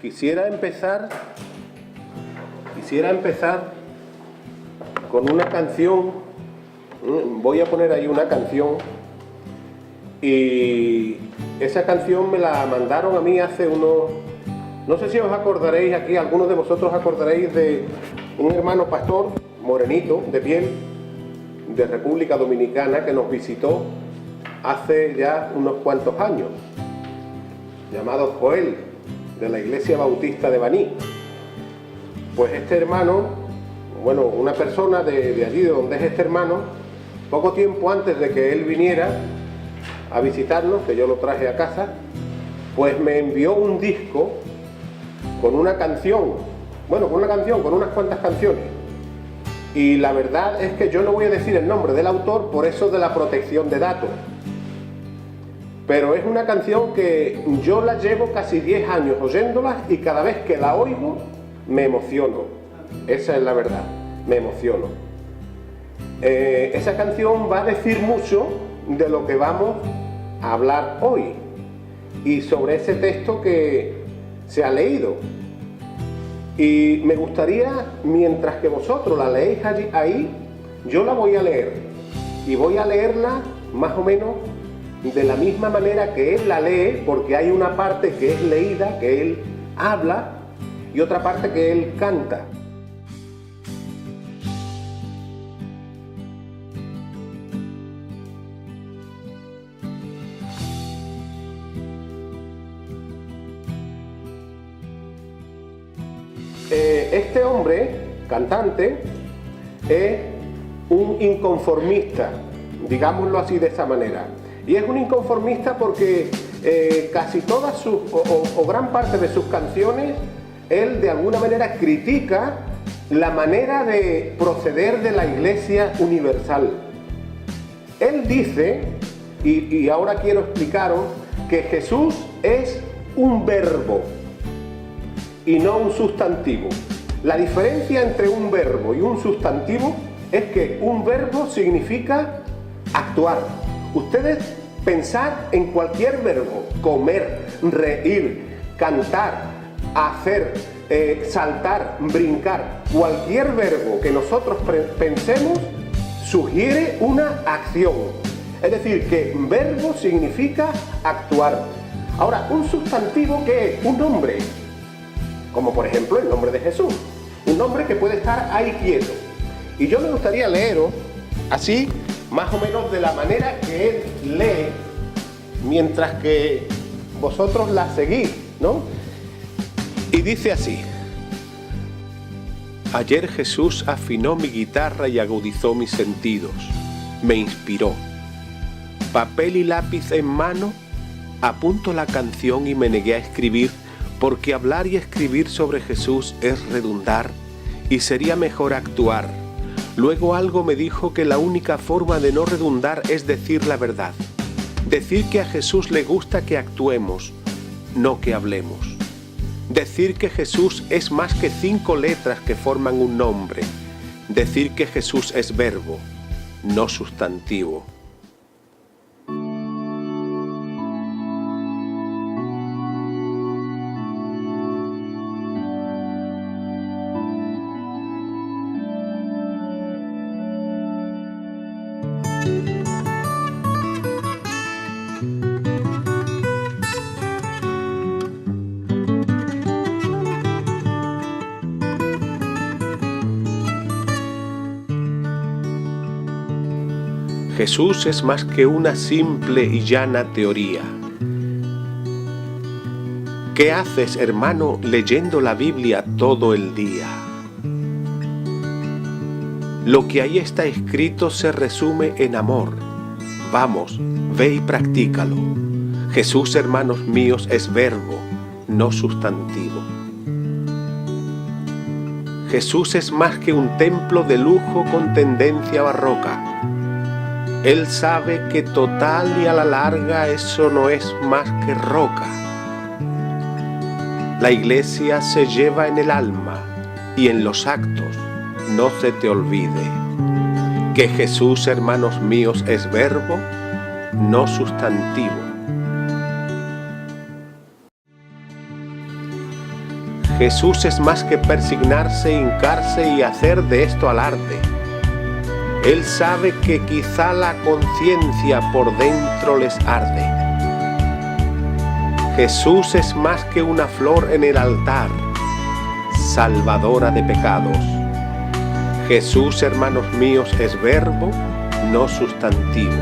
Quisiera empezar con una canción. Voy a poner ahí una canción, y esa canción me la mandaron a mí hace unos... No sé si os acordaréis aquí, algunos de vosotros acordaréis de un hermano pastor morenito de piel de República Dominicana que nos visitó hace ya unos cuantos años, llamado Joel, de la Iglesia Bautista de Baní. Pues este hermano, bueno, una persona de allí, de donde es este hermano, poco tiempo antes de que él viniera a visitarnos, que yo lo traje a casa, pues me envió un disco con una canción, con unas cuantas canciones. Y la verdad es que yo no voy a decir el nombre del autor por eso de la protección de datos. Pero es una canción que yo la llevo casi 10 años oyéndola, y cada vez que la oigo me emociono. Esa es la verdad, me emociono. Esa canción va a decir mucho de lo que vamos a hablar hoy y sobre ese texto que se ha leído. Y me gustaría, mientras que vosotros la leéis ahí, yo la voy a leer, y voy a leerla más o menos de la misma manera que él la lee, porque hay una parte que es leída, que él habla, y otra parte que él canta. Este hombre, cantante, es un inconformista, digámoslo así de esa manera. Y es un inconformista porque casi todas sus, o gran parte de sus canciones, él de alguna manera critica la manera de proceder de la Iglesia Universal. Él dice, y ahora quiero explicaros, que Jesús es un verbo y no un sustantivo. La diferencia entre un verbo y un sustantivo es que un verbo significa actuar. Ustedes pensad en cualquier verbo: comer, reír, cantar, hacer, saltar, brincar. Cualquier verbo que nosotros pensemos sugiere una acción. Es decir, que verbo significa actuar. Ahora, un sustantivo, ¿qué es? Un nombre. Como por ejemplo el nombre de Jesús, un nombre que puede estar ahí quieto. Y yo me gustaría leeros así, más o menos de la manera que él lee, mientras que vosotros la seguís, ¿no? Y dice así: ayer Jesús afinó mi guitarra y agudizó mis sentidos, me inspiró. Papel y lápiz en mano, apunto la canción y me negué a escribir, porque hablar y escribir sobre Jesús es redundar, y sería mejor actuar. Luego algo me dijo que la única forma de no redundar es decir la verdad. Decir que a Jesús le gusta que actuemos, no que hablemos. Decir que Jesús es más que 5 letras que forman un nombre. Decir que Jesús es verbo, no sustantivo. Jesús es más que una simple y llana teoría. ¿Qué haces, hermano, leyendo la Biblia todo el día? Lo que ahí está escrito se resume en amor. Vamos, ve y practícalo. Jesús, hermanos míos, es verbo, no sustantivo. Jesús es más que un templo de lujo con tendencia barroca. Él sabe que total y a la larga eso no es más que roca. La iglesia se lleva en el alma y en los actos, no se te olvide que Jesús, hermanos míos, es verbo, no sustantivo. Jesús es más que persignarse, hincarse y hacer de esto alarde. Él sabe que quizá la conciencia por dentro les arde. Jesús es más que una flor en el altar, salvadora de pecados. Jesús, hermanos míos, es verbo, no sustantivo.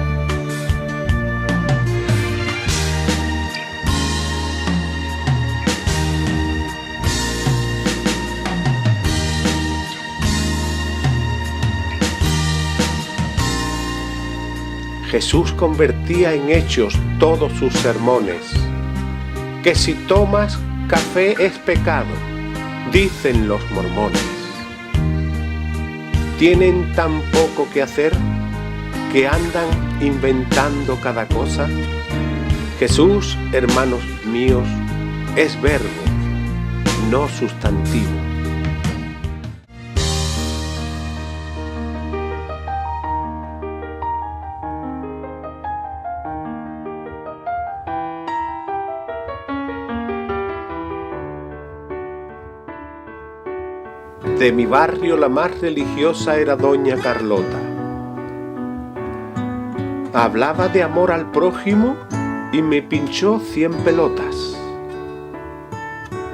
Jesús convertía en hechos todos sus sermones. Que si tomas café es pecado, dicen los mormones. Tienen tan poco que hacer que andan inventando cada cosa. Jesús, hermanos míos, es verbo, no sustantivo. De mi barrio la más religiosa era doña Carlota. Hablaba de amor al prójimo y me pinchó 100 pelotas.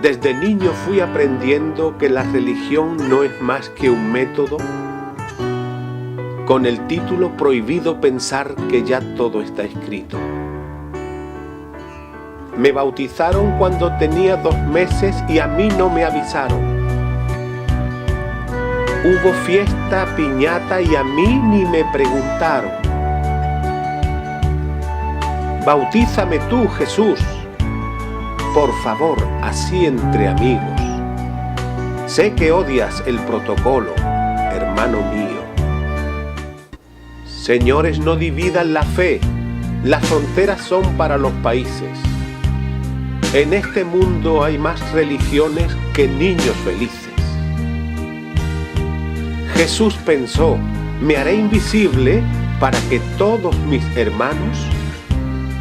Desde niño fui aprendiendo que la religión no es más que un método con el título prohibido pensar que ya todo está escrito. Me bautizaron cuando tenía 2 meses y a mí no me avisaron. Hubo fiesta, piñata y a mí ni me preguntaron. Bautízame tú, Jesús, por favor, así entre amigos. Sé que odias el protocolo, hermano mío. Señores, no dividan la fe, las fronteras son para los países. En este mundo hay más religiones que niños felices. Jesús pensó, me haré invisible para que todos mis hermanos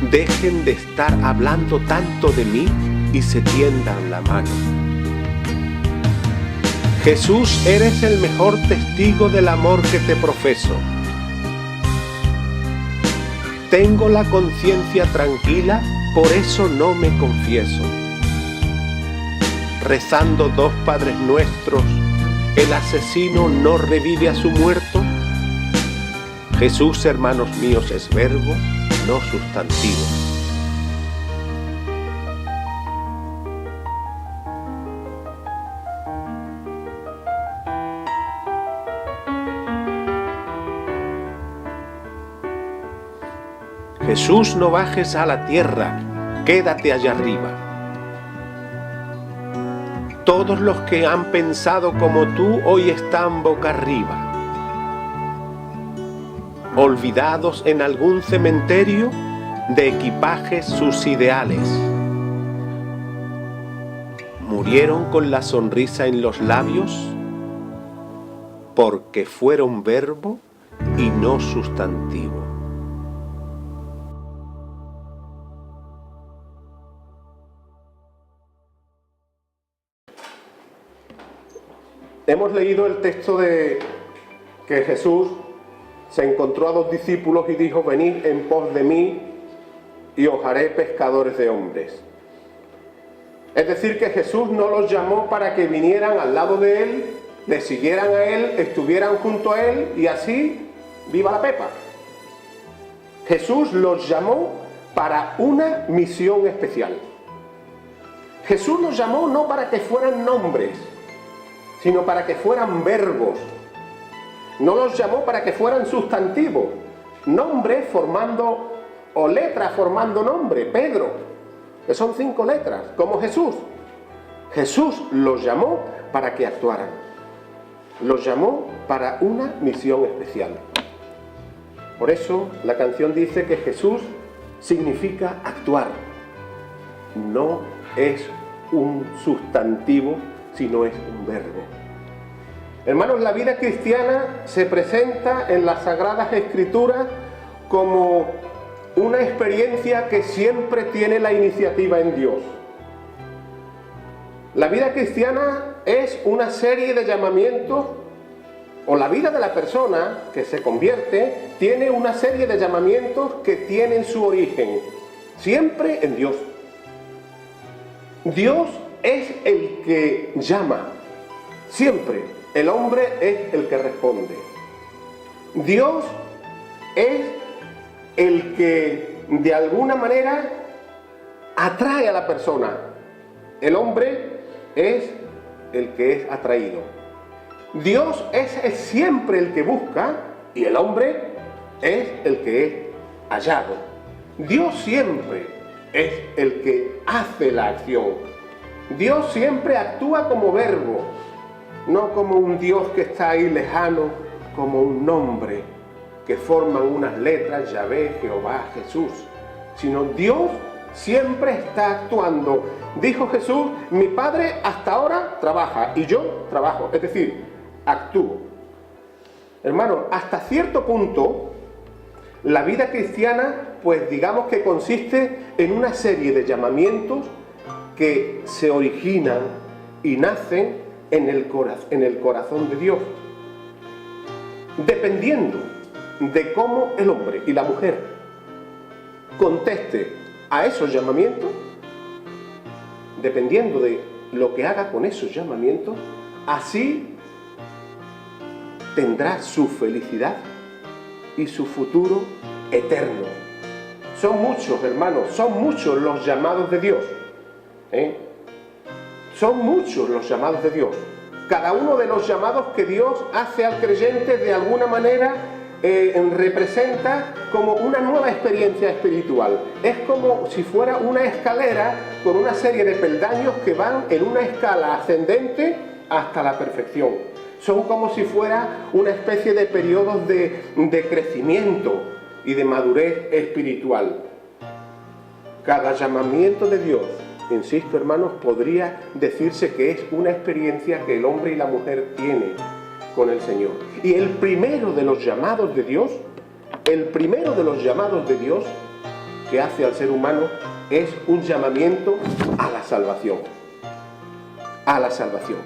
dejen de estar hablando tanto de mí y se tiendan la mano. Jesús, eres el mejor testigo del amor que te profeso. Tengo la conciencia tranquila, por eso no me confieso. Rezando 2 Padres Nuestros, ¿el asesino no revive a su muerto? Jesús, hermanos míos, es verbo, no sustantivo. Jesús, no bajes a la tierra, quédate allá arriba. Todos los que han pensado como tú hoy están boca arriba, olvidados en algún cementerio de equipajes sus ideales. Murieron con la sonrisa en los labios porque fueron verbo y no sustantivo. Hemos leído el texto de que Jesús se encontró a 2 discípulos y dijo, venid en pos de mí y os haré pescadores de hombres. Es decir, que Jesús no los llamó para que vinieran al lado de Él, le siguieran a Él, estuvieran junto a Él y así, viva la pepa. Jesús los llamó para una misión especial. Jesús los llamó no para que fueran nombres, sino para que fueran verbos. No los llamó para que fueran sustantivos, nombre formando, o letras formando nombre, Pedro, que son 5 letras, como Jesús. Jesús los llamó para que actuaran, los llamó para una misión especial. Por eso la canción dice que Jesús significa actuar, no es un sustantivo, sino es un verbo. Hermanos, la vida cristiana se presenta en las Sagradas Escrituras como una experiencia que siempre tiene la iniciativa en Dios. La vida cristiana es una serie de llamamientos, o la vida de la persona que se convierte tiene una serie de llamamientos que tienen su origen siempre en Dios. Dios es el que llama, siempre. El hombre es el que responde. Dios es el que de alguna manera atrae a la persona. El hombre es el que es atraído. Dios es siempre el que busca y el hombre es el que es hallado. Dios siempre es el que hace la acción. Dios siempre actúa como verbo, no como un Dios que está ahí lejano, como un nombre que forman unas letras, Yahvé, Jehová, Jesús, sino Dios siempre está actuando. Dijo Jesús, mi Padre hasta ahora trabaja y yo trabajo, es decir, actúo. Hermano, hasta cierto punto, la vida cristiana, pues digamos que consiste en una serie de llamamientos que se originan y nacen en el corazón de Dios, dependiendo de cómo el hombre y la mujer conteste a esos llamamientos, dependiendo de lo que haga con esos llamamientos, así tendrá su felicidad y su futuro eterno. Son muchos, hermanos, son muchos los llamados de Dios. Son muchos los llamados de Dios. Cada uno de los llamados que Dios hace al creyente de alguna manera representa como una nueva experiencia espiritual. Es como si fuera una escalera con una serie de peldaños que van en una escala ascendente hasta la perfección. Son como si fuera una especie de periodos de crecimiento y de madurez espiritual. Cada llamamiento de Dios, insisto, hermanos, podría decirse que es una experiencia que el hombre y la mujer tienen con el Señor. Y el primero de los llamados de Dios, que hace al ser humano es un llamamiento a la salvación. A la salvación.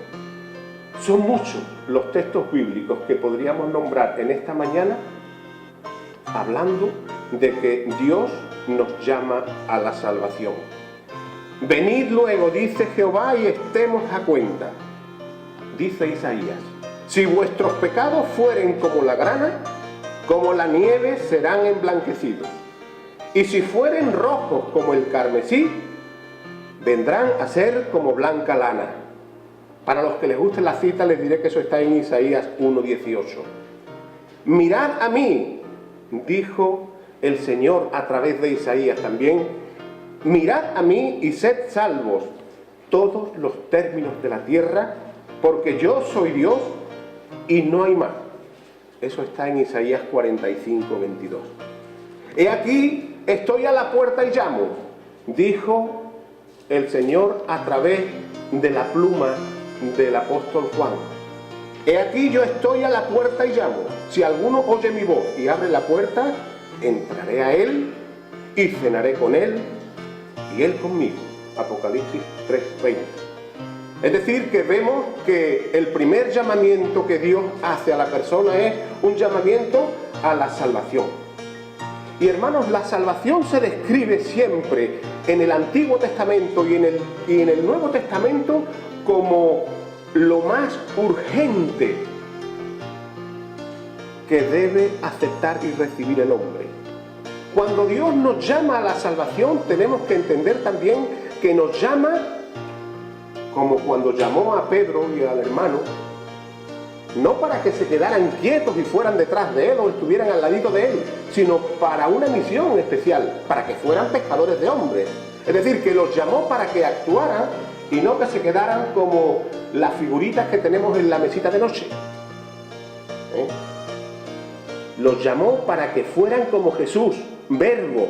Son muchos los textos bíblicos que podríamos nombrar en esta mañana hablando de que Dios nos llama a la salvación. Venid luego, dice Jehová, y estemos a cuenta. Dice Isaías, si vuestros pecados fueren como la grana, como la nieve serán emblanquecidos. Y si fueren rojos como el carmesí, vendrán a ser como blanca lana. Para los que les guste la cita, les diré que eso está en Isaías 1:18. Mirad a mí, dijo el Señor a través de Isaías también, mirad a mí y sed salvos todos los términos de la tierra, porque yo soy Dios y no hay más. Eso está en Isaías 45:22. He aquí, estoy a la puerta y llamo, dijo el Señor a través de la pluma del apóstol Juan. He aquí, yo estoy a la puerta y llamo. Si alguno oye mi voz y abre la puerta, entraré a él y cenaré con él y él conmigo. Apocalipsis 3:20. Es decir, que vemos que el primer llamamiento que Dios hace a la persona es un llamamiento a la salvación. Y hermanos, la salvación se describe siempre en el Antiguo Testamento y en el Nuevo Testamento como lo más urgente que debe aceptar y recibir el hombre. Cuando Dios nos llama a la salvación, tenemos que entender también que nos llama como cuando llamó a Pedro y al hermano, no para que se quedaran quietos y fueran detrás de él o estuvieran al ladito de él, sino para una misión especial, para que fueran pescadores de hombres. Es decir, que los llamó para que actuaran y no que se quedaran como las figuritas que tenemos en la mesita de noche. Los llamó para que fueran como Jesús, verbo,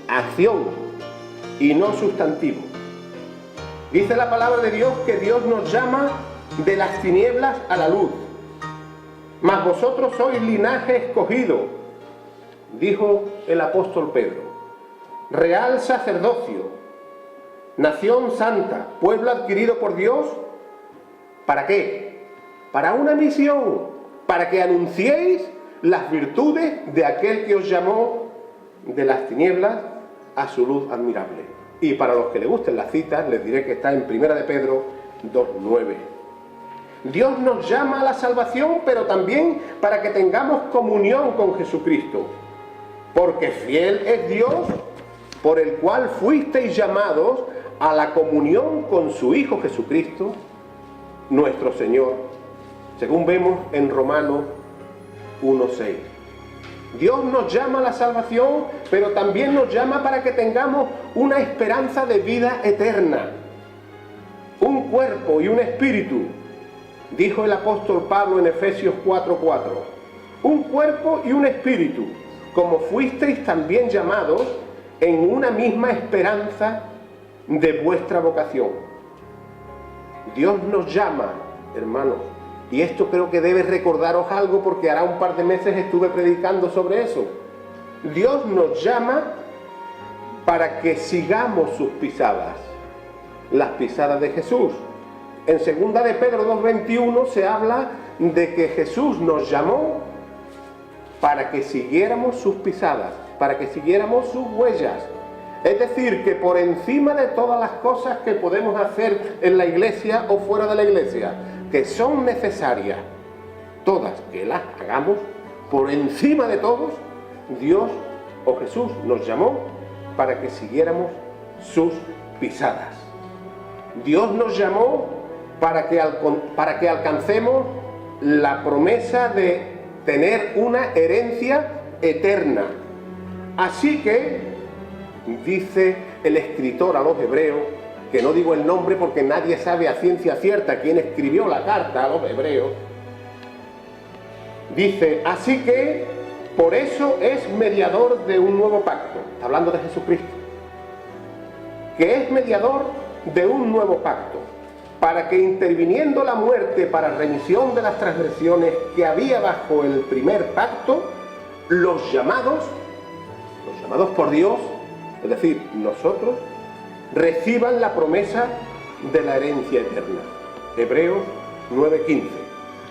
acción y no sustantivo. Dice la palabra de Dios que Dios nos llama de las tinieblas a la luz. Mas vosotros sois linaje escogido, dijo el apóstol Pedro, real sacerdocio, nación santa, pueblo adquirido por Dios. ¿Para qué? Para una misión, para que anunciéis las virtudes de aquel que os llamó de las tinieblas a su luz admirable. Y para los que les gusten las citas, les diré que está en 1 de Pedro 2:9. Dios nos llama a la salvación, pero también para que tengamos comunión con Jesucristo. Porque fiel es Dios, por el cual fuisteis llamados a la comunión con su Hijo Jesucristo, nuestro Señor, según vemos en Romanos 1:6. Dios nos llama a la salvación, pero también nos llama para que tengamos una esperanza de vida eterna, un cuerpo y un espíritu, dijo el apóstol Pablo en Efesios 4:4. Un cuerpo y un espíritu, como fuisteis también llamados en una misma esperanza de vuestra vocación. Dios nos llama, hermanos, y esto creo que debe recordaros algo porque hará un par de meses estuve predicando sobre eso. Dios nos llama para que sigamos sus pisadas, las pisadas de Jesús. En 2 de Pedro 2:21 se habla de que Jesús nos llamó para que siguiéramos sus pisadas, para que siguiéramos sus huellas. Es decir, que por encima de todas las cosas que podemos hacer en la iglesia o fuera de la iglesia, que son necesarias, todas que las hagamos, por encima de todos, Dios o Jesús nos llamó para que siguiéramos sus pisadas. Dios nos llamó para que alcancemos la promesa de tener una herencia eterna. Así que, dice el escritor a los hebreos, que no digo el nombre porque nadie sabe a ciencia cierta quién escribió la carta a los hebreos, dice, así que por eso es mediador de un nuevo pacto, está hablando de Jesucristo, que es mediador de un nuevo pacto, para que interviniendo la muerte para remisión de las transgresiones que había bajo el primer pacto, los llamados por Dios, es decir, nosotros, reciban la promesa de la herencia eterna. Hebreos 9:15.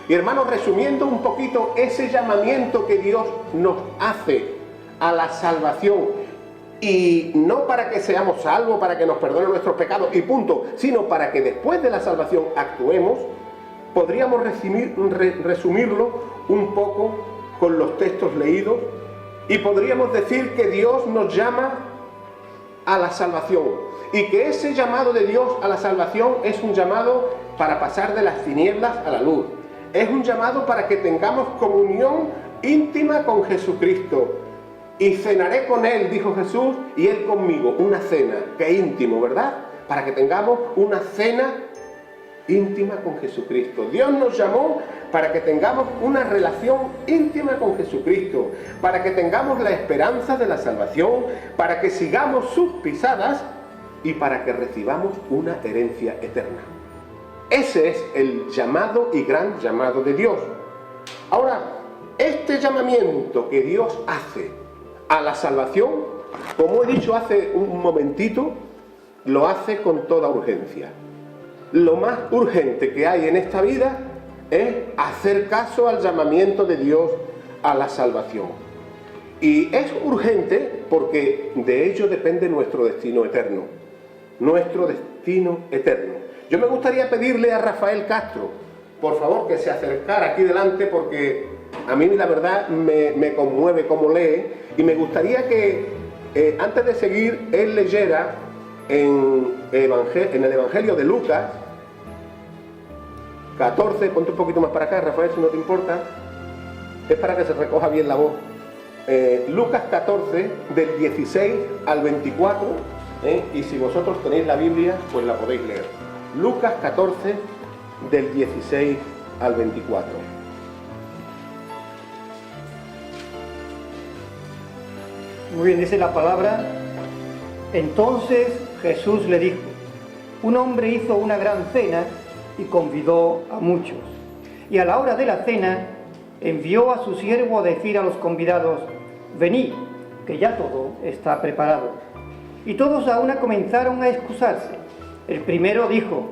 Y hermanos, resumiendo un poquito ese llamamiento que Dios nos hace a la salvación, y no para que seamos salvos, para que nos perdonen nuestros pecados y punto, sino para que después de la salvación actuemos, podríamos resumirlo un poco con los textos leídos y podríamos decir que Dios nos llama a la salvación y que ese llamado de Dios a la salvación es un llamado para pasar de las tinieblas a la luz. Es un llamado para que tengamos comunión íntima con Jesucristo. Y cenaré con Él, dijo Jesús, y Él conmigo. Una cena, qué íntimo, ¿verdad? Para que tengamos una cena íntima con Jesucristo. Dios nos llamó para que tengamos una relación íntima con Jesucristo, para que tengamos la esperanza de la salvación, para que sigamos sus pisadas y para que recibamos una herencia eterna. Ese es el llamado y gran llamado de Dios. Ahora, este llamamiento que Dios hace a la salvación, como he dicho hace un momentito, lo hace con toda urgencia. Lo más urgente que hay en esta vida es hacer caso al llamamiento de Dios a la salvación. Y es urgente porque de ello depende nuestro destino eterno. Nuestro destino eterno. Yo me gustaría pedirle a Rafael Castro, por favor, que se acercara aquí delante porque a mí la verdad me conmueve cómo lee y me gustaría que antes de seguir él leyera en el Evangelio de Lucas 14, ponte un poquito más para acá, Rafael, si no te importa, es para que se recoja bien la voz. Lucas 14, del 16 al 24, y si vosotros tenéis la Biblia, pues la podéis leer. Lucas 14, del 16 al 24. Muy bien, dice la palabra. Entonces Jesús le dijo: un hombre hizo una gran cena y convidó a muchos. Y a la hora de la cena envió a su siervo a decir a los convidados: venid, que ya todo está preparado. y todos a una comenzaron a excusarse. El primero dijo: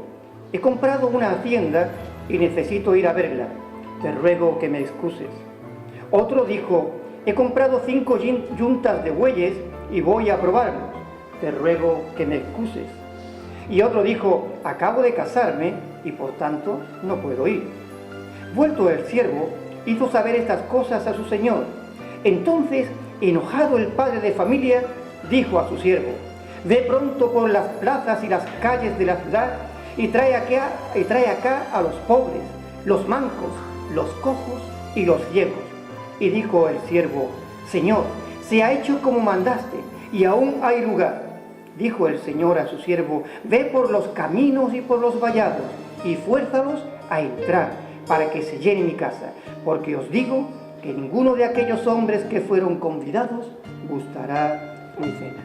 he comprado una hacienda y necesito ir a verla, te ruego que me excuses. Otro dijo: he comprado 5 yuntas de bueyes y voy a probarlos, te ruego que me excuses. Y otro dijo: acabo de casarme y por tanto no puedo ir. Vuelto el siervo, hizo saber estas cosas a su señor. Entonces, enojado el padre de familia, dijo a su siervo: ve pronto por las plazas y las calles de la ciudad y trae acá a los pobres, los mancos, los cojos y los ciegos. Y dijo el siervo: Señor, se ha hecho como mandaste, y aún hay lugar. Dijo el Señor a su siervo: ve por los caminos y por los vallados, y fuérzalos a entrar, para que se llene mi casa, porque os digo que ninguno de aquellos hombres que fueron convidados gustará mi cena.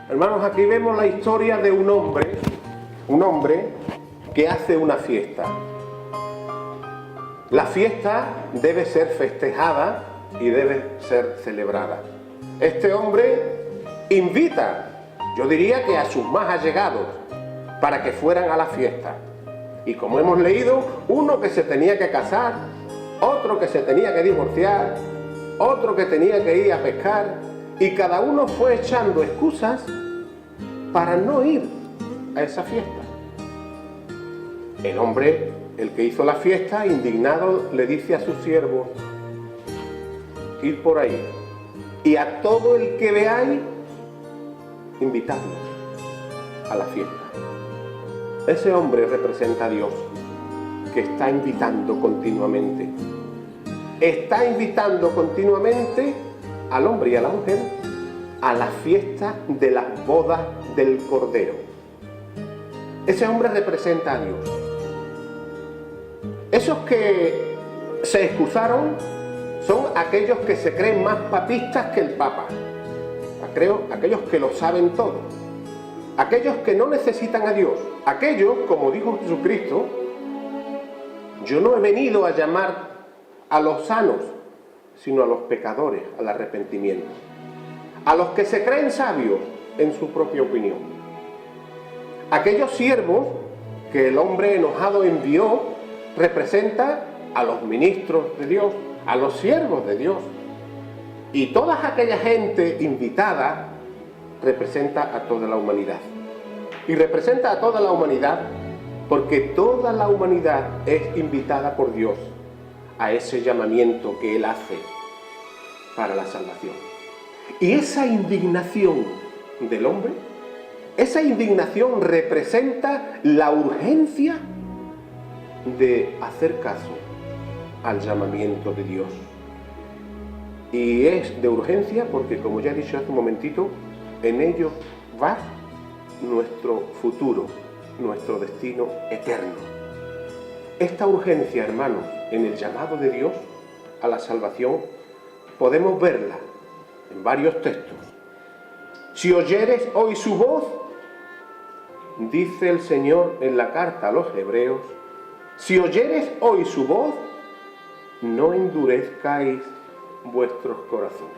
Hermanos, aquí vemos la historia de un hombre que hace una fiesta. La fiesta debe ser festejada y debe ser celebrada. Este hombre invita, yo diría que a sus más allegados, para que fueran a la fiesta. Y como hemos leído, uno que se tenía que casar, otro que se tenía que divorciar, otro que tenía que ir a pescar, y cada uno fue echando excusas para no ir a esa fiesta. El hombre, el que hizo la fiesta, indignado, le dice a su siervo: id por ahí, y a todo el que veáis, invitadlo a la fiesta. Ese hombre representa a Dios, que está invitando continuamente. Está invitando continuamente al hombre y a la mujer a la fiesta de las bodas del Cordero. Ese hombre representa a Dios. Esos que se excusaron son aquellos que se creen más papistas que el Papa. Aquellos que lo saben todo. Aquellos que no necesitan a Dios. Aquellos, como dijo Jesucristo: yo no he venido a llamar a los sanos, sino a los pecadores al arrepentimiento. A los que se creen sabios en su propia opinión. Aquellos siervos que el hombre enojado envió representa a los ministros de Dios, a los siervos de Dios. Y toda aquella gente invitada representa a toda la humanidad. Y representa a toda la humanidad porque toda la humanidad es invitada por Dios a ese llamamiento que Él hace para la salvación. Y esa indignación del hombre, esa indignación representa la urgencia de hacer caso al llamamiento de Dios. Y es de urgencia porque, como ya he dicho hace un momentito, en ello va nuestro futuro, nuestro destino eterno. Esta urgencia, hermanos, en el llamado de Dios a la salvación, podemos verla en varios textos. Si oyeres hoy su voz, dice el Señor en la carta a los Hebreos, si oyeres hoy su voz, no endurezcáis vuestros corazones.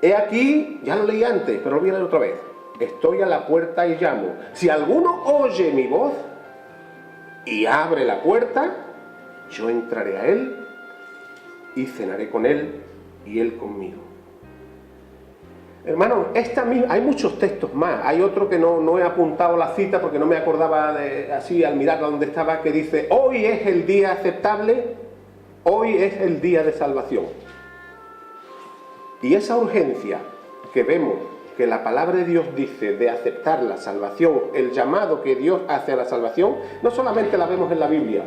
He aquí, ya lo leí antes, pero lo voy a leer otra vez. Estoy a la puerta y llamo. Si alguno oye mi voz y abre la puerta, yo entraré a él y cenaré con él y él conmigo. Hermanos, hay muchos textos más. Hay otro que no he apuntado la cita porque no me acordaba así al mirar donde estaba, que dice: hoy es el día aceptable, hoy es el día de salvación. Y esa urgencia que vemos que la palabra de Dios dice de aceptar la salvación, el llamado que Dios hace a la salvación, no solamente la vemos en la Biblia,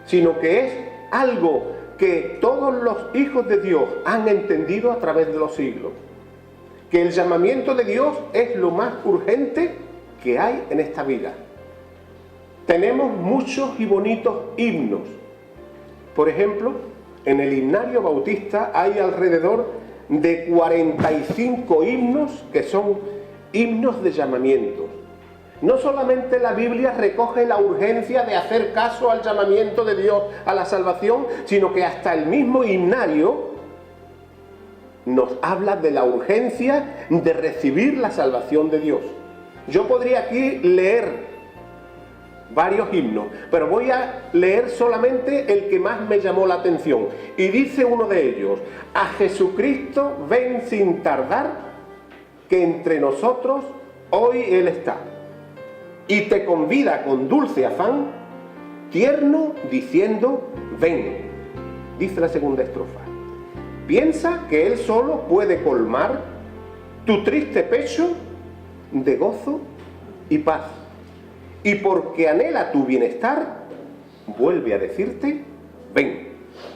sino que es algo que todos los hijos de Dios han entendido a través de los siglos. Que el llamamiento de Dios es lo más urgente que hay en esta vida. Tenemos muchos y bonitos himnos. Por ejemplo, en el himnario bautista hay alrededor de 45 himnos que son himnos de llamamiento. No solamente la Biblia recoge la urgencia de hacer caso al llamamiento de Dios a la salvación, sino que hasta el mismo himnario nos habla de la urgencia de recibir la salvación de Dios. Yo podría aquí leer varios himnos, pero voy a leer solamente el que más me llamó la atención. Y dice uno de ellos: a Jesucristo ven sin tardar, que entre nosotros hoy Él está. Y te convida con dulce afán, tierno, diciendo: ven. Dice la segunda estrofa: piensa que Él solo puede colmar tu triste pecho de gozo y paz. Y porque anhela tu bienestar, vuelve a decirte: ven.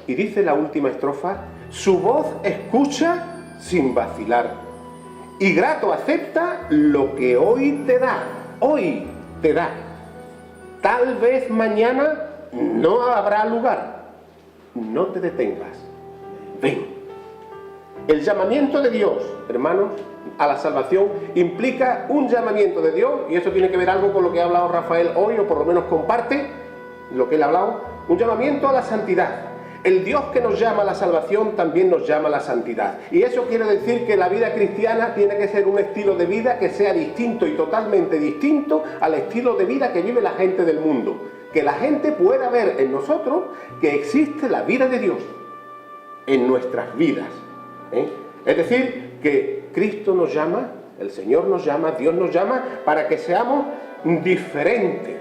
Y dice la última estrofa: su voz escucha sin vacilar, y grato acepta lo que hoy te da. Hoy te da. Tal vez mañana no habrá lugar. No te detengas. Ven. El llamamiento de Dios, hermanos, a la salvación implica un llamamiento de Dios, y eso tiene que ver algo con lo que ha hablado Rafael hoy, o por lo menos comparte lo que él ha hablado, un llamamiento a la santidad. El Dios que nos llama a la salvación también nos llama a la santidad, y eso quiere decir que la vida cristiana tiene que ser un estilo de vida que sea distinto y totalmente distinto al estilo de vida que vive la gente del mundo, que la gente pueda ver en nosotros que existe la vida de Dios en nuestras vidas, Es decir, que Cristo nos llama, el Señor nos llama, Dios nos llama para que seamos diferentes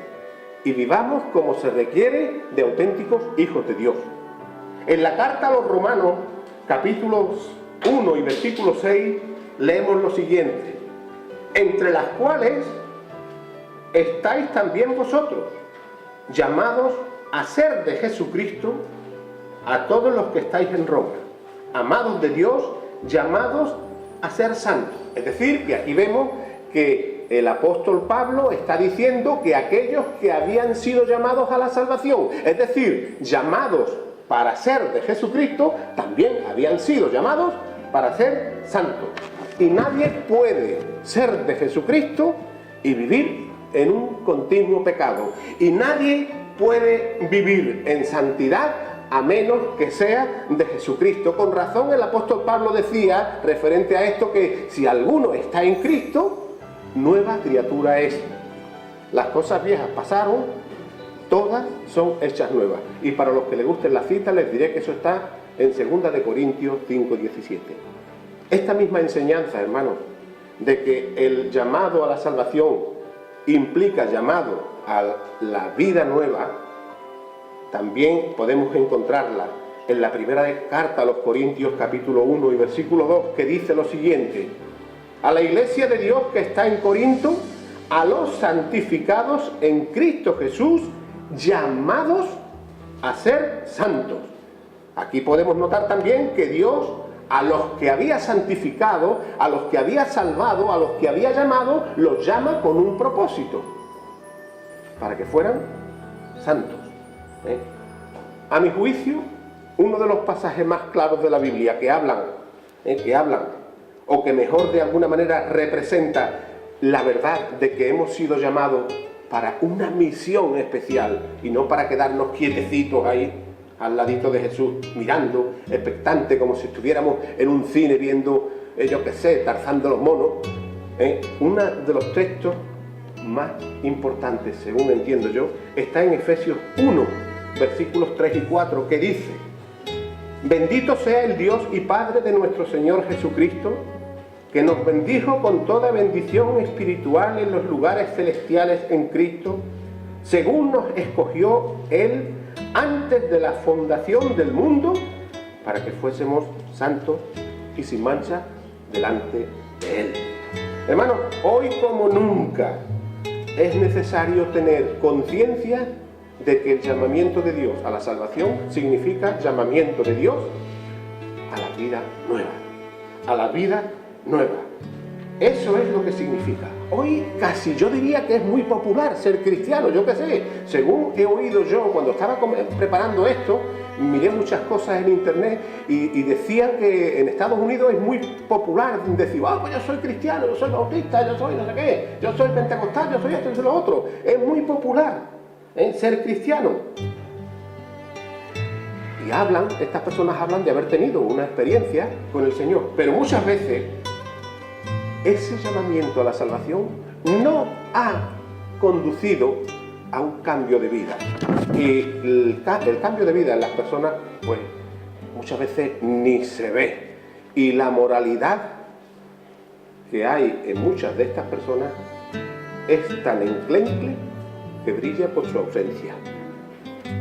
y vivamos como se requiere de auténticos hijos de Dios. En la carta a los Romanos, capítulos 1 y versículo 6, leemos lo siguiente: entre las cuales estáis también vosotros, llamados a ser de Jesucristo, a todos los que estáis en Roma, amados de Dios, llamados a ser santos. Es decir, que aquí vemos que el apóstol Pablo está diciendo que aquellos que habían sido llamados a la salvación, es decir, llamados para ser de Jesucristo, también habían sido llamados para ser santos. Y nadie puede ser de Jesucristo y vivir en un continuo pecado. Y nadie puede vivir en santidad a menos que sea de Jesucristo. Con razón el apóstol Pablo decía, referente a esto, que si alguno está en Cristo, nueva criatura es. Las cosas viejas pasaron, todas son hechas nuevas. Y para los que les gusten las citas, les diré que eso está en 2 de Corintios 5:17. Esta misma enseñanza, hermanos, de que el llamado a la salvación implica llamado a la vida nueva, también podemos encontrarla en la primera carta a los Corintios, capítulo 1 y versículo 2, que dice lo siguiente: a la iglesia de Dios que está en Corinto, a los santificados en Cristo Jesús, llamados a ser santos. Aquí podemos notar también que Dios, a los que había santificado, a los que había salvado, a los que había llamado, los llama con un propósito: para que fueran santos. A mi juicio, uno de los pasajes más claros de la Biblia que hablan, o que mejor de alguna manera representa la verdad de que hemos sido llamados para una misión especial y no para quedarnos quietecitos ahí al ladito de Jesús, mirando, expectante, como si estuviéramos en un cine viendo, yo qué sé, Tarzán de los monos. Uno de los textos más importantes, según entiendo yo, está en Efesios 1, versículos 3 y 4, que dice: bendito sea el Dios y Padre de nuestro Señor Jesucristo, que nos bendijo con toda bendición espiritual en los lugares celestiales en Cristo, según nos escogió Él antes de la fundación del mundo, para que fuésemos santos y sin mancha delante de Él. Hermanos, hoy como nunca es necesario tener conciencia de que el llamamiento de Dios a la salvación significa llamamiento de Dios a la vida nueva, a la vida nueva. Eso es lo que significa. Hoy casi yo diría que es muy popular ser cristiano, yo qué sé. Según he oído yo, cuando estaba preparando esto, miré muchas cosas en internet y decían que en Estados Unidos es muy popular decir: pues yo soy cristiano, yo soy bautista, yo soy no sé qué, yo soy pentecostal, yo soy esto, yo soy lo otro. Es muy popular ser cristiano. Y estas personas hablan de haber tenido una experiencia con el Señor, pero muchas veces ese llamamiento a la salvación no ha conducido a un cambio de vida. Y el cambio de vida en las personas, pues muchas veces ni se ve. Y la moralidad que hay en muchas de estas personas es tan enclenque que brilla por su ausencia.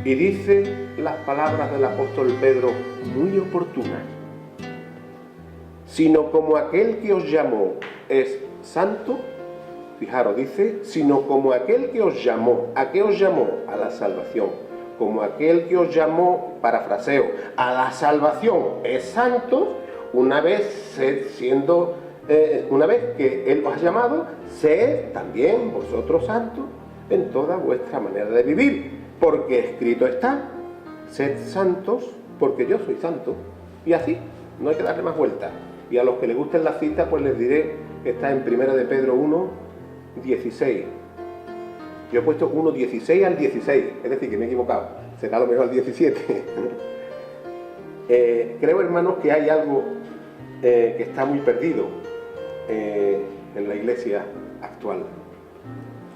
Y dice las palabras del apóstol Pedro muy oportunas: sino como aquel que os llamó es santo. Fijaros, dice, sino como aquel que os llamó. ¿A qué os llamó? A la salvación. Como aquel que os llamó, parafraseo, a la salvación es santo, una vez que Él os ha llamado, sed también vosotros santos en toda vuestra manera de vivir. Porque escrito está, sed santos, porque yo soy santo. Y así, no hay que darle más vueltas. Y a los que les gusten las citas, pues les diré que está en 1 de Pedro 1:16. Yo he puesto 1:16 al 16, es decir, que me he equivocado. Será a lo mejor al 17. Creo, hermanos, que hay algo que está muy perdido en la iglesia actual.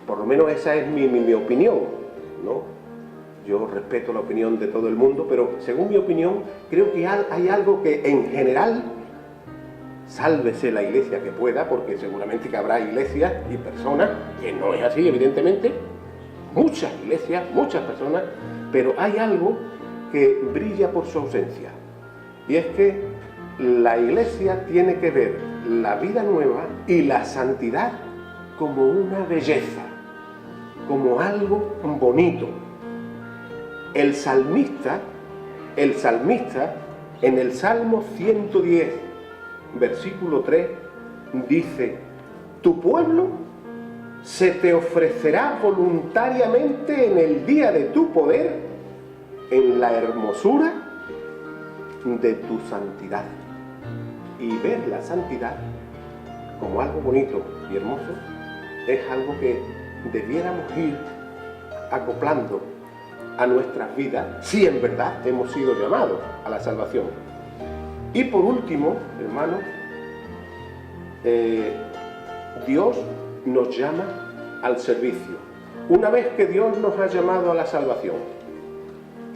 Por lo menos esa es mi opinión, ¿no? Yo respeto la opinión de todo el mundo, pero según mi opinión, creo que hay algo que en general, sálvese la iglesia que pueda, porque seguramente que habrá iglesias y personas, que no es así, evidentemente, muchas iglesias, muchas personas, pero hay algo que brilla por su ausencia. Y es que la iglesia tiene que ver la vida nueva y la santidad como una belleza, como algo bonito. El salmista, en el Salmo 110, versículo 3, dice: tu pueblo se te ofrecerá voluntariamente en el día de tu poder, en la hermosura de tu santidad. Y ver la santidad como algo bonito y hermoso es algo que debiéramos ir acoplando a nuestras vidas, si en verdad hemos sido llamados a la salvación. Y por último, hermanos, Dios nos llama al servicio. Una vez que Dios nos ha llamado a la salvación,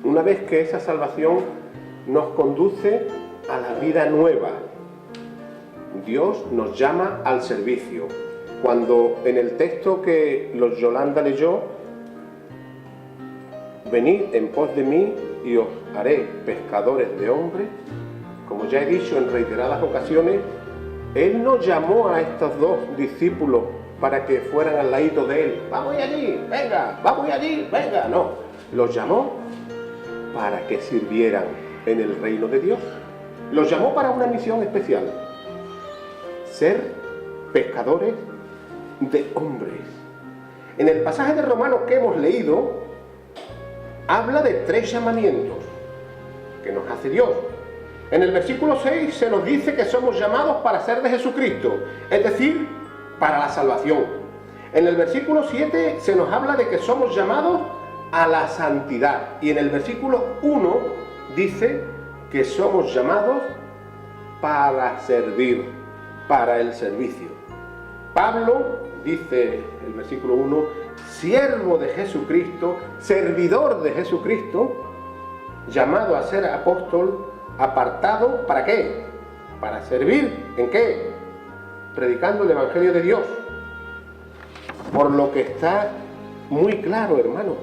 una vez que esa salvación nos conduce a la vida nueva, Dios nos llama al servicio. Cuando en el texto que los Yolanda leyó, venid en pos de mí y os haré pescadores de hombres, como ya he dicho en reiteradas ocasiones, Él no llamó a estos dos discípulos para que fueran al ladito de Él. Vamos allí, venga, vamos allí, venga. No, los llamó para que sirvieran en el reino de Dios. Los llamó para una misión especial: ser pescadores de hombres. En el pasaje de Romanos que hemos leído, habla de 3 llamamientos que nos hace Dios. En el versículo 6 se nos dice que somos llamados para ser de Jesucristo, es decir, para la salvación. En el versículo 7 se nos habla de que somos llamados a la santidad. Y en el versículo 1 dice que somos llamados para servir, para el servicio. Pablo dice, el versículo 1, siervo de Jesucristo, servidor de Jesucristo, llamado a ser apóstol, apartado, ¿para qué? Para servir, ¿en qué? Predicando el Evangelio de Dios. Por lo que está muy claro, hermano,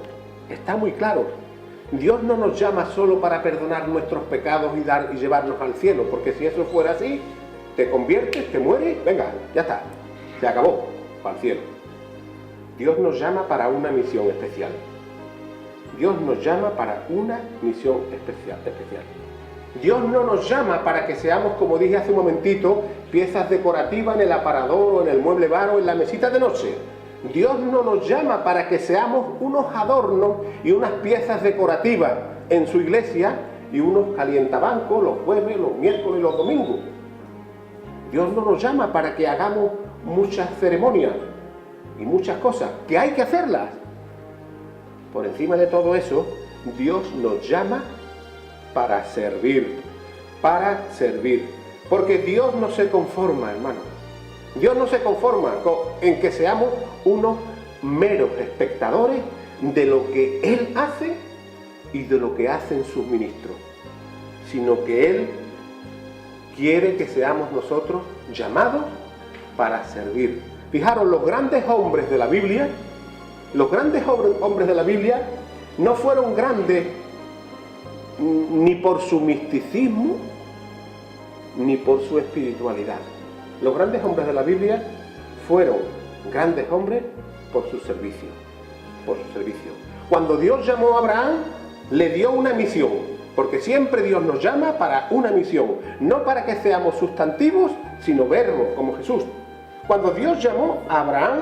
está muy claro. Dios no nos llama solo para perdonar nuestros pecados y llevarnos al cielo, porque si eso fuera así, te conviertes, te mueres, venga, ya está, se acabó, para el cielo. Dios nos llama para una misión especial. Dios nos llama para una misión especial. Dios no nos llama para que seamos, como dije hace un momentito, piezas decorativas en el aparador o en el mueble bar o en la mesita de noche. Dios no nos llama para que seamos unos adornos y unas piezas decorativas en su iglesia y unos calientabancos los jueves, los miércoles y los domingos. Dios no nos llama para que hagamos muchas ceremonias y muchas cosas, que hay que hacerlas. Por encima de todo eso, Dios nos llama para servir, para servir. Porque Dios no se conforma, hermano. Dios no se conforma en que seamos unos meros espectadores de lo que Él hace y de lo que hacen sus ministros, sino que Él quiere que seamos nosotros llamados para servir. Fijaros, los grandes hombres de la Biblia, no fueron grandes ni por su misticismo ni por su espiritualidad. Los grandes hombres de la Biblia fueron grandes hombres por su servicio. Cuando Dios llamó a Abraham, le dio una misión, porque siempre Dios nos llama para una misión, no para que seamos sustantivos, sino verbos, como Jesús. Cuando Dios llamó a Abraham,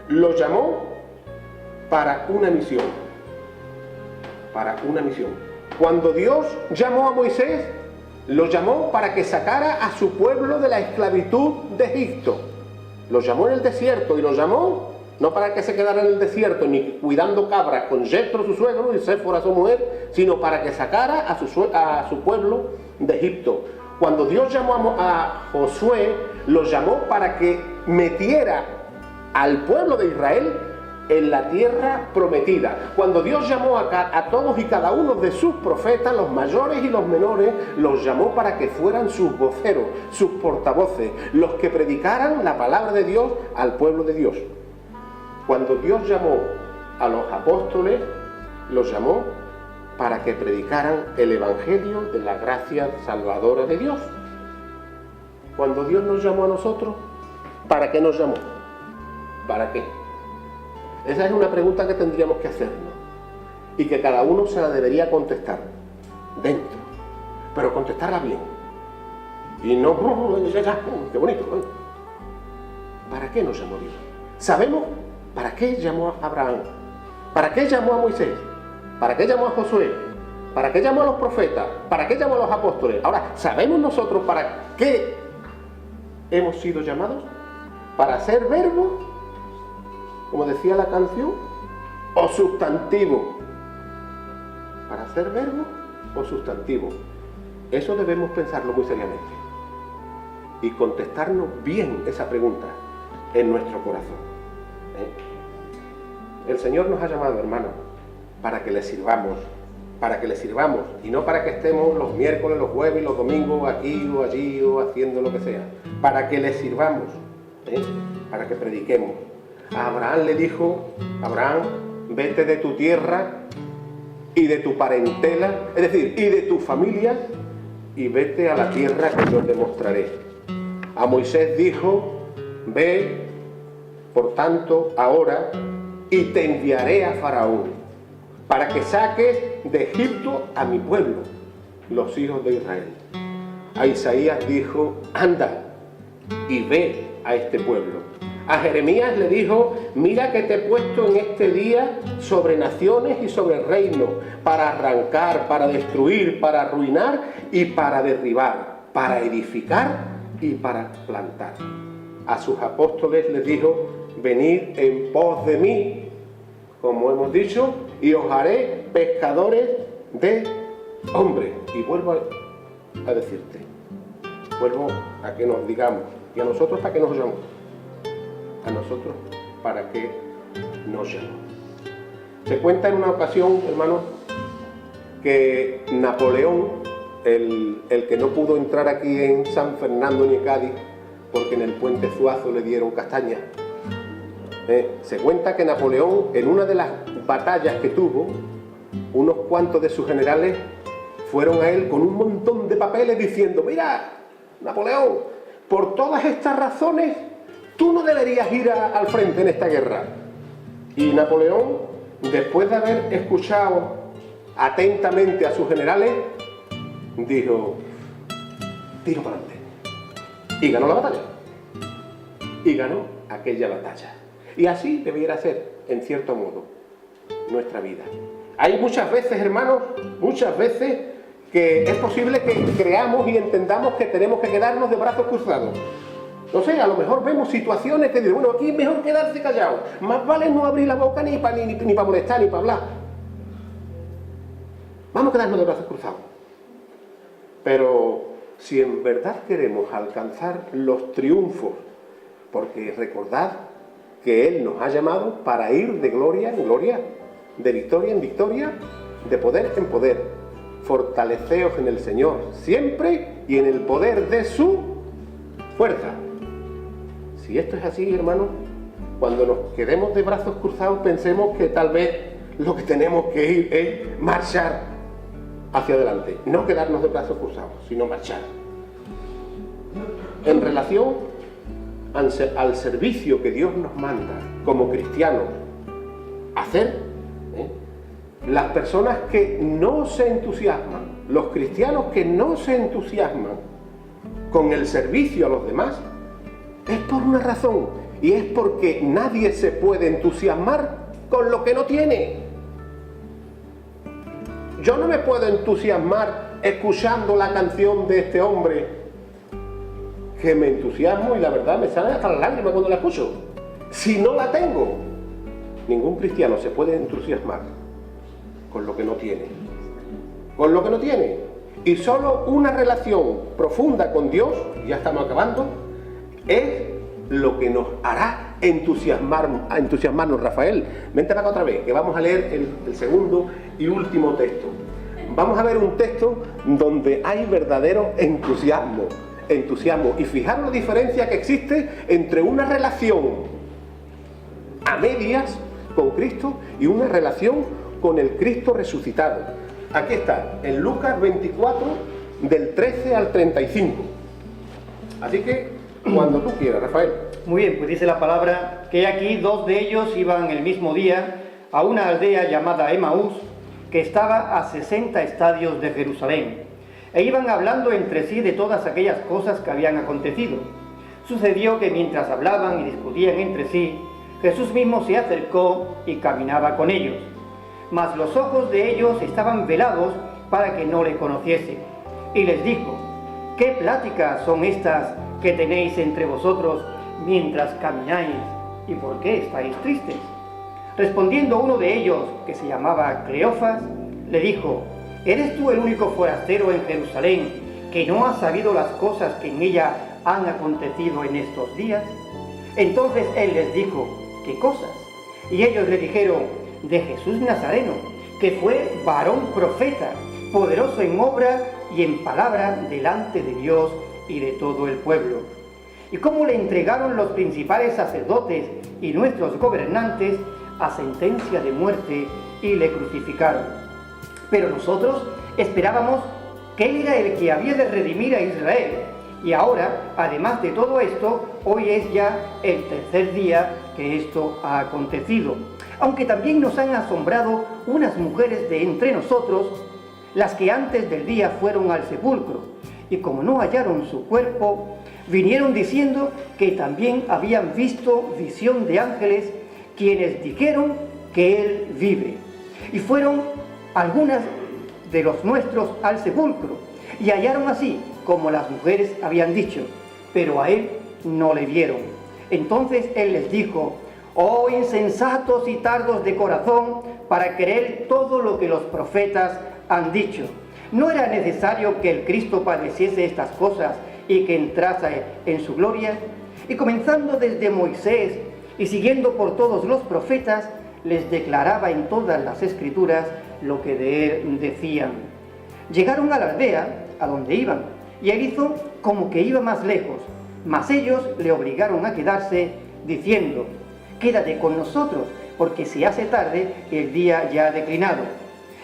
lo llamó para una misión. Cuando Dios llamó a Moisés, lo llamó para que sacara a su pueblo de la esclavitud de Egipto. Lo llamó en el desierto y lo llamó no para que se quedara en el desierto ni cuidando cabras con Jethro su suegro y Séfora su mujer, sino para que sacara a su pueblo de Egipto. Cuando Dios llamó a Josué, lo llamó para que metiera al pueblo de Israel en la tierra prometida. Cuando Dios llamó a todos y cada uno de sus profetas, los mayores y los menores, los llamó para que fueran sus voceros, sus portavoces, los que predicaran la palabra de Dios al pueblo de Dios. Cuando Dios llamó a los apóstoles, los llamó para que predicaran el evangelio de la gracia salvadora de Dios. Cuando Dios nos llamó a nosotros, ¿para qué nos llamó? ¿Para qué? Esa es una pregunta que tendríamos que hacernos y que cada uno se la debería contestar dentro, pero contestarla bien y no, qué bonito, ¿no? ¿Para qué nos llamó Dios? ¿Sabemos para qué llamó a Abraham? ¿Para qué llamó a Moisés? ¿Para qué llamó a Josué? ¿Para qué llamó a los profetas? ¿Para qué llamó a los apóstoles? Ahora, ¿sabemos nosotros para qué hemos sido llamados? ¿Para ser verbo, como decía la canción, o sustantivo? ¿Para ser verbo o sustantivo? Eso debemos pensarlo muy seriamente y contestarnos bien esa pregunta en nuestro corazón. El Señor nos ha llamado, hermanos, para que le sirvamos, y no para que estemos los miércoles, los jueves y los domingos aquí o allí o haciendo lo que sea, para que le sirvamos, para que prediquemos. A Abraham le dijo, Abraham, vete de tu tierra y de tu parentela, es decir, y de tu familia, y vete a la tierra que yo te mostraré. A Moisés dijo, ve, por tanto, ahora, y te enviaré a Faraón, para que saques de Egipto a mi pueblo, los hijos de Israel. A Isaías dijo, anda y ve a este pueblo. A Jeremías le dijo, mira que te he puesto en este día sobre naciones y sobre reinos, para arrancar, para destruir, para arruinar y para derribar, para edificar y para plantar. A sus apóstoles les dijo, venid en pos de mí, como hemos dicho, y os haré pescadores de hombres. Y vuelvo a decirte, vuelvo a que nos digamos, ¿y a nosotros para qué nos llamamos? A nosotros para qué nos llamamos. Se cuenta en una ocasión, hermanos, que Napoleón, el que no pudo entrar aquí en San Fernando ni en Cádiz, porque en el puente Zuazo le dieron castaña. Se cuenta que Napoleón, en una de las batallas que tuvo, unos cuantos de sus generales fueron a él con un montón de papeles diciendo, mira, Napoleón, por todas estas razones, tú no deberías ir al frente en esta guerra. Y Napoleón, después de haber escuchado atentamente a sus generales, dijo, tiro para adelante. Y ganó la batalla. Y ganó aquella batalla. Y así debiera ser, en cierto modo, nuestra vida. Hay muchas veces, hermanos, que es posible que creamos y entendamos que tenemos que quedarnos de brazos cruzados. No sé, a lo mejor vemos situaciones que dicen, bueno, aquí es mejor quedarse callado. Más vale no abrir la boca ni para molestar, ni para hablar. Vamos a quedarnos de brazos cruzados. Pero si en verdad queremos alcanzar los triunfos, porque recordad que Él nos ha llamado para ir de gloria en gloria, de victoria en victoria, de poder en poder. Fortaleceos en el Señor siempre y en el poder de su fuerza. Si esto es así, hermanos, cuando nos quedemos de brazos cruzados pensemos que tal vez lo que tenemos que ir es marchar hacia adelante, no quedarnos de brazos cruzados, sino marchar. En relación al servicio que Dios nos manda como cristianos hacer, las personas que no se entusiasman, los cristianos que no se entusiasman con el servicio a los demás, es por una razón, y es porque nadie se puede entusiasmar con lo que no tiene. Yo no me puedo entusiasmar escuchando la canción de este hombre, que me entusiasmo y la verdad me salen hasta las lágrimas cuando la escucho. Si no la tengo, ningún cristiano se puede entusiasmar con lo que no tiene. Con lo que no tiene. Y solo una relación profunda con Dios, ya estamos acabando, es lo que nos hará entusiasmarnos. Rafael, vente para acá otra vez, que vamos a leer el segundo y último texto. Vamos a ver un texto donde hay verdadero entusiasmo. Y fijaros la diferencia que existe entre una relación a medias con Cristo y una relación con el Cristo resucitado. Aquí está, en Lucas 24, del 13 al 35. Así que, cuando tú quieras, Rafael. Muy bien, pues dice la palabra que aquí 2 de ellos iban el mismo día a una aldea llamada Emaús, que estaba a 60 estadios de Jerusalén, e iban hablando entre sí de todas aquellas cosas que habían acontecido. Sucedió que mientras hablaban y discutían entre sí, Jesús mismo se acercó y caminaba con ellos. Mas los ojos de ellos estaban velados para que no le conociesen. Y les dijo: ¿qué pláticas son estas que tenéis entre vosotros mientras camináis? ¿Y por qué estáis tristes? Respondiendo uno de ellos, que se llamaba Cleofas, le dijo: ¿eres tú el único forastero en Jerusalén que no ha sabido las cosas que en ella han acontecido en estos días? Entonces él les dijo: ¿qué cosas? Y ellos le dijeron: de Jesús Nazareno, que fue varón profeta, poderoso en obra y en palabra delante de Dios y de todo el pueblo. Y cómo le entregaron los principales sacerdotes y nuestros gobernantes a sentencia de muerte y le crucificaron. Pero nosotros esperábamos que Él era el que había de redimir a Israel. Y ahora, además de todo esto, hoy es ya el 3er día que esto ha acontecido. Aunque también nos han asombrado unas mujeres de entre nosotros, las que antes del día fueron al sepulcro, y como no hallaron su cuerpo, vinieron diciendo que también habían visto visión de ángeles, quienes dijeron que Él vive. Y fueron algunas de los nuestros al sepulcro, y hallaron así como las mujeres habían dicho, pero a Él no le vieron. Entonces Él les dijo: oh insensatos y tardos de corazón, para creer todo lo que los profetas han dicho. ¿No era necesario que el Cristo padeciese estas cosas y que entrase en su gloria? Y comenzando desde Moisés y siguiendo por todos los profetas, les declaraba en todas las escrituras lo que de él decían. Llegaron a la aldea a donde iban, y él hizo como que iba más lejos, mas ellos le obligaron a quedarse, diciendo: quédate con nosotros, porque se hace tarde y el día ya ha declinado.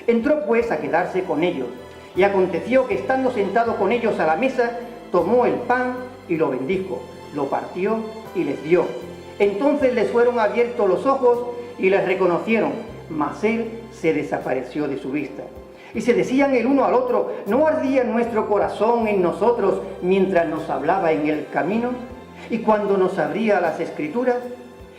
Entró pues a quedarse con ellos, y aconteció que estando sentado con ellos a la mesa, tomó el pan y lo bendijo, lo partió y les dio. Entonces les fueron abiertos los ojos y les reconocieron, mas él se desapareció de su vista. Y se decían el uno al otro: ¿no ardía nuestro corazón en nosotros mientras nos hablaba en el camino? Y cuando nos abría las escrituras.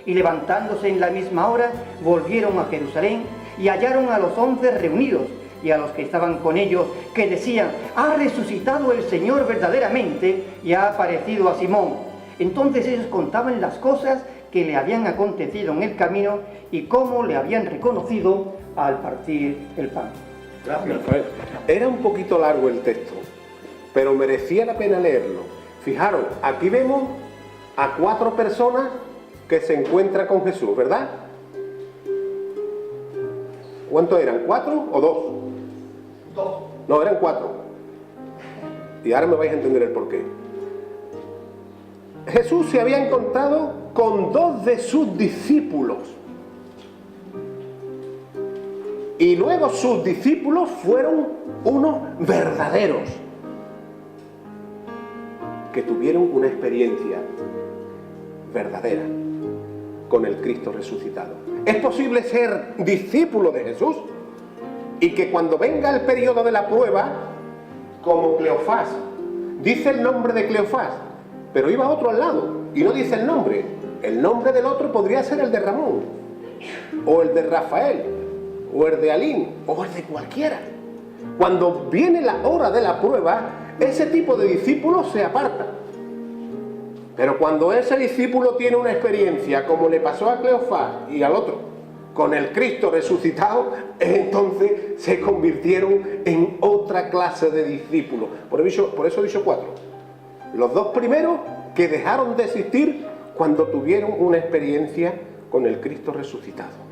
Y levantándose en la misma hora, volvieron a Jerusalén y hallaron a los 11 reunidos y a los que estaban con ellos, que decían: ha resucitado el Señor verdaderamente y ha aparecido a Simón. Entonces ellos contaban las cosas que le habían acontecido en el camino y cómo le habían reconocido al partir el pan. Gracias, Rafael. Era un poquito largo el texto, pero merecía la pena leerlo. Fijaros, aquí vemos a 4 personas que se encuentran con Jesús, ¿verdad? ¿Cuántos eran? ¿4 o 2? 2. No, eran 4. Y ahora me vais a entender el porqué. Jesús se había encontrado con 2 de sus discípulos. Y luego sus discípulos fueron unos verdaderos que tuvieron una experiencia verdadera con el Cristo resucitado. ¿Es posible ser discípulo de Jesús y que cuando venga el periodo de la prueba, como Cleofás, dice el nombre de Cleofás, pero iba otro al lado y no dice el nombre? El nombre del otro podría ser el de Ramón, o el de Rafael, o el de Alín, o el de cualquiera. Cuando viene la hora de la prueba, ese tipo de discípulos se aparta. Pero cuando ese discípulo tiene una experiencia, como le pasó a Cleofás y al otro, con el Cristo resucitado, entonces se convirtieron en otra clase de discípulos. Por eso he dicho 4. Los 2 primeros que dejaron de existir cuando tuvieron una experiencia con el Cristo resucitado.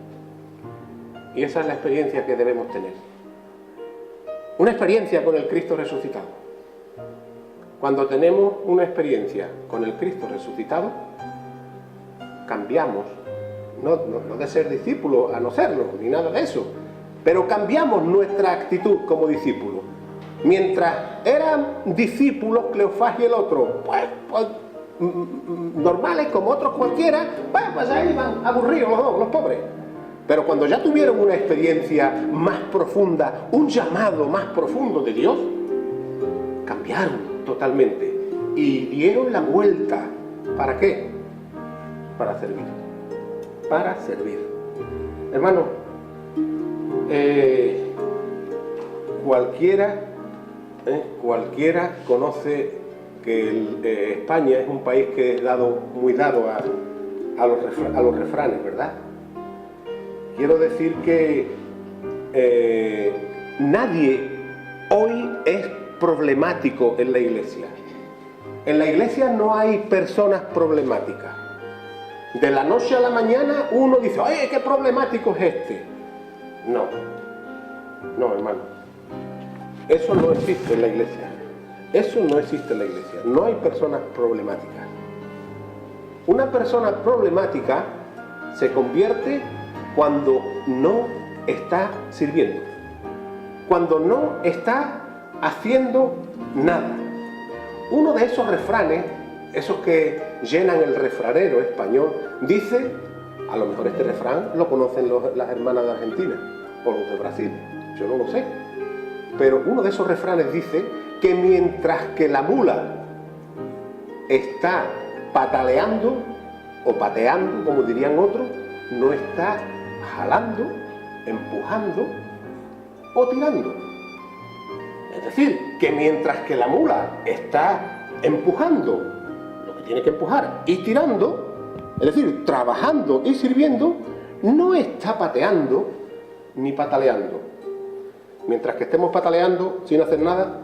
Y esa es la experiencia que debemos tener. Una experiencia con el Cristo resucitado. Cuando tenemos una experiencia con el Cristo resucitado, cambiamos, no de ser discípulo a no serlo, ni nada de eso, pero cambiamos nuestra actitud como discípulos. Mientras eran discípulos, Cleofás y el otro, pues normales como otros cualquiera, pues ahí iban aburridos los dos, los pobres. Pero cuando ya tuvieron una experiencia más profunda, un llamado más profundo de Dios, cambiaron totalmente y dieron la vuelta. ¿Para qué? Para servir. Para servir. Hermano, cualquiera conoce que España es un país que es muy dado a los refranes, ¿verdad? Quiero decir que nadie hoy es problemático en la iglesia. En la iglesia no hay personas problemáticas. De la noche a la mañana uno dice, ¡ay, qué problemático es este! No, hermano. Eso no existe en la iglesia. Eso no existe en la iglesia. No hay personas problemáticas. Una persona problemática se convierte cuando no está sirviendo, cuando no está haciendo nada. Uno de esos refranes, esos que llenan el refranero español, dice, a lo mejor este refrán lo conocen las hermanas de Argentina o los de Brasil, yo no lo sé, pero uno de esos refranes dice que mientras que la mula está pataleando o pateando, como dirían otros, no está jalando, empujando o tirando. Es decir, que mientras que la mula está empujando lo que tiene que empujar y tirando, es decir, trabajando y sirviendo, no está pateando ni pataleando. Mientras que estemos pataleando sin hacer nada,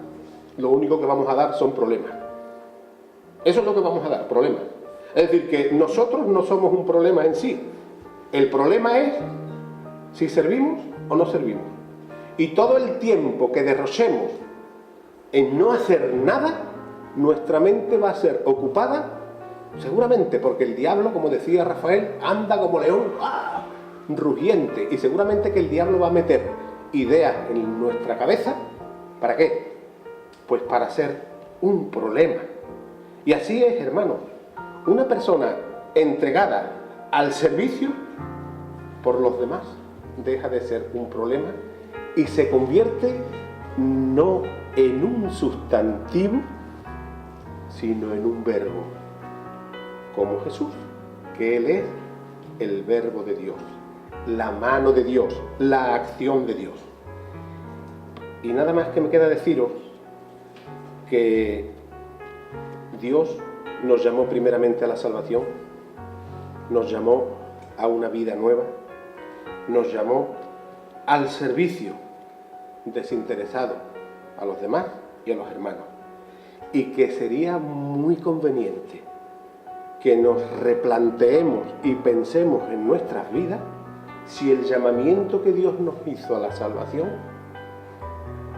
lo único que vamos a dar son problemas. Eso es lo que vamos a dar, problemas. Es decir, que nosotros no somos un problema en sí. El problema es si servimos o no servimos. Y todo el tiempo que derrochemos en no hacer nada, nuestra mente va a ser ocupada, seguramente porque el diablo, como decía Rafael, anda como león, rugiente, y seguramente que el diablo va a meter ideas en nuestra cabeza. ¿Para qué? Pues para ser un problema. Y así es, hermanos, una persona entregada al servicio por los demás deja de ser un problema y se convierte no en un sustantivo, sino en un verbo, como Jesús, que Él es el verbo de Dios, la mano de Dios, la acción de Dios. Y nada más que me queda deciros que Dios nos llamó primeramente a la salvación, nos llamó a una vida nueva, nos llamó al servicio desinteresado a los demás y a los hermanos. Y que sería muy conveniente que nos replanteemos y pensemos en nuestras vidas si el llamamiento que Dios nos hizo a la salvación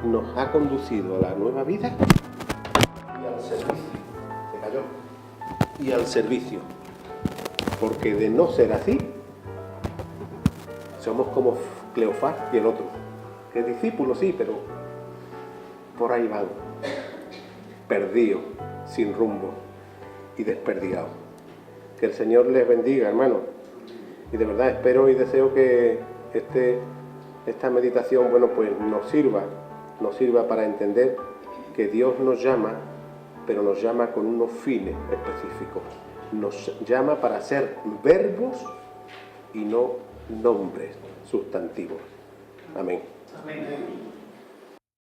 nos ha conducido a la nueva vida y al servicio. Se cayó. Y al servicio. Porque de no ser así, somos como Cleofás y el otro. Que discípulos sí, pero por ahí van. Perdidos, sin rumbo y desperdigados. Que el Señor les bendiga, hermanos. Y de verdad espero y deseo que esta meditación, bueno, pues nos sirva para entender que Dios nos llama, pero nos llama con unos fines específicos. Nos llama para ser verbos y no nombres sustantivos. Amén. Amén.